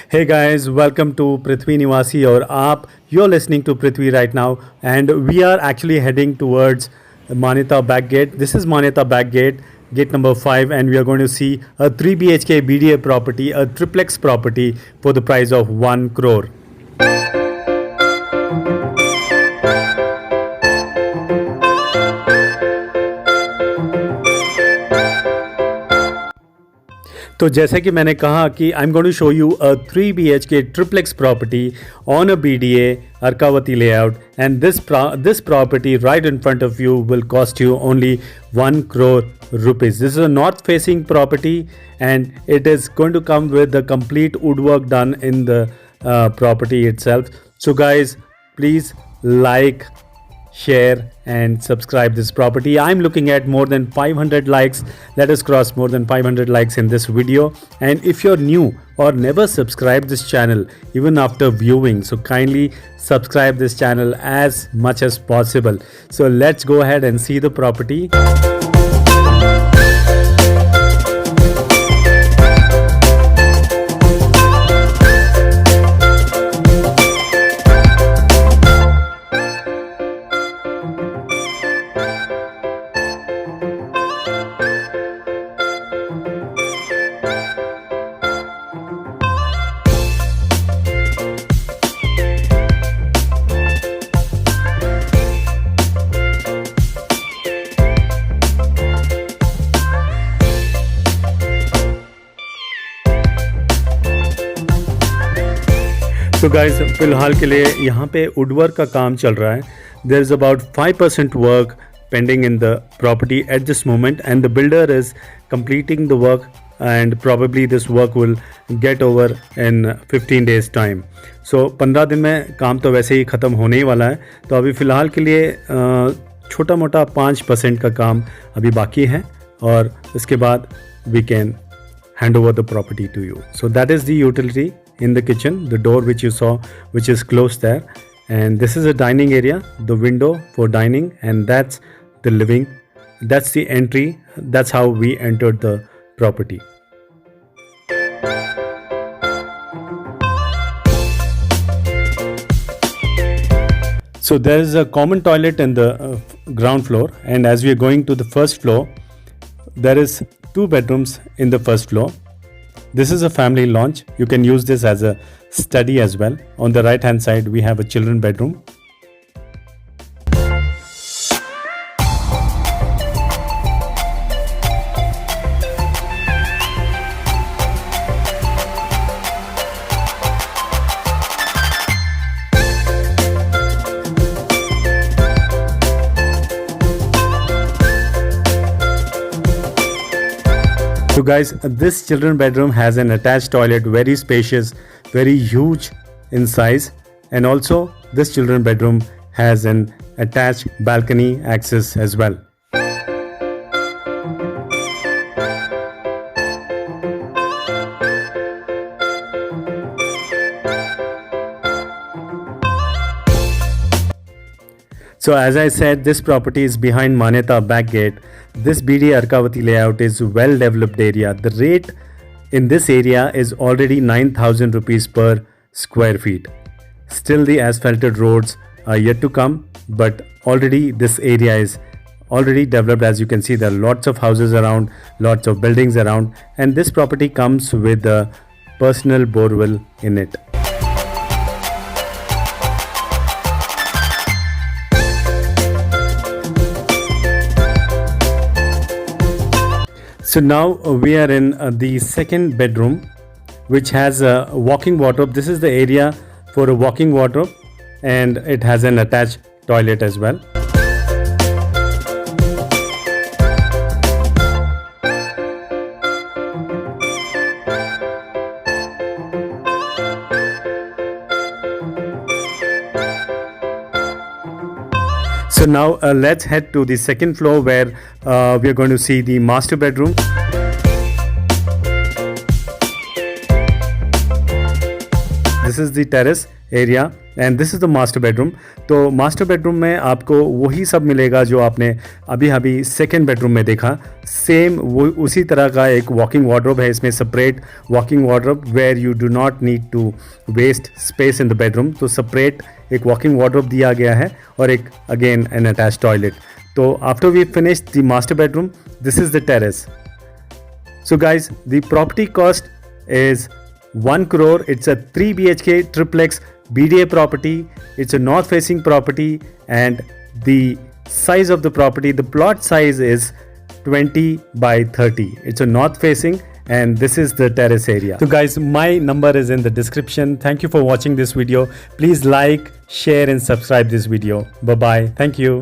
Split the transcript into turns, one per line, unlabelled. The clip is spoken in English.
Hey guys, welcome to Prithvi Niwasi or Aap. You're listening to Prithvi right now, and we are actually heading towards Manyata Back Gate. This is Manyata Back Gate, gate number 5, and we are going to see a 3 BHK BDA property, a triplex property for the price of 1 crore. तो जैसे कि मैंने कहा कि I am going to show you a 3 BHK triplex property on a BDA Arkavati layout, and this property right in front of you will cost you only 1 crore rupees. This is a north facing property and it is going to come with the complete woodwork done in the property itself. So guys, please like, share and subscribe this property. I'm looking at more than 500 likes. Let us cross more than 500 likes in this video. And if you're new or never subscribed this channel even after viewing, so kindly subscribe this channel as much as possible. So let's go ahead and see the property. तो guys फिलहाल के लिए यहाँ पे woodwork का काम चल रहा है. There is about 5% work pending in the property at this moment, and the builder is completing the work, and probably this work will get over in 15 days time. So 15 दिन में काम तो वैसे ही ख़त्म होने ही वाला है. तो अभी फ़िलहाल के लिए छोटा मोटा 5% का काम अभी बाकी है, और इसके बाद we can hand over the property to you. So that is the utility in the kitchen, the door which you saw, which is closed there, and this is a dining area, the window for dining, and that's the living, that's the entry, that's how we entered the property. So there is a common toilet in the ground floor, and as we are going to the first floor, there is 2 bedrooms in the first floor. This is a family lounge. You can use this as a study as well. On the right hand side we have a children bedroom. So guys, this children bedroom has an attached toilet, very spacious, very huge in size, and also this children bedroom has an attached balcony access as well. So as I said, this property is behind Manyata Back Gate. This BDA Arkavati layout is well developed area. The rate in this area is already 9,000 rupees per square feet. Still the asphalted roads are yet to come, but already this area is already developed. As you can see, there are lots of houses around, lots of buildings around, and this property comes with a personal borewell in it. So now we are in the second bedroom, which has a walk-in wardrobe. This is the area for a walk-in wardrobe, and it has an attached toilet as well. So now let's head to the second floor, where we are going to see the master bedroom. This is the terrace, area and this is the master bedroom. तो master bedroom में आपको वही सब मिलेगा जो आपने अभी अभी सेकेंड बेडरूम में देखा। सेम वो उसी तरह का एक वॉकिंग वार्डरोब है इसमें, separate walking wardrobe where you do not need to waste space in the bedroom. तो सेपरेट एक वॉकिंग वार्डरोब दिया गया है और एक अगेन एन अटैच टॉयलेट। तो after we finish the master bedroom, this is the terrace. So guys, the property cost is 1 crore. It's a 3 BHK triplex BDA property. It's a north facing property, and the size of the property, the plot size is 20 by 30. It's a north facing, and this is the terrace area. So guys, my number is in the description. Thank you for watching this video. Please like, share and subscribe this video. Bye bye. Thank you.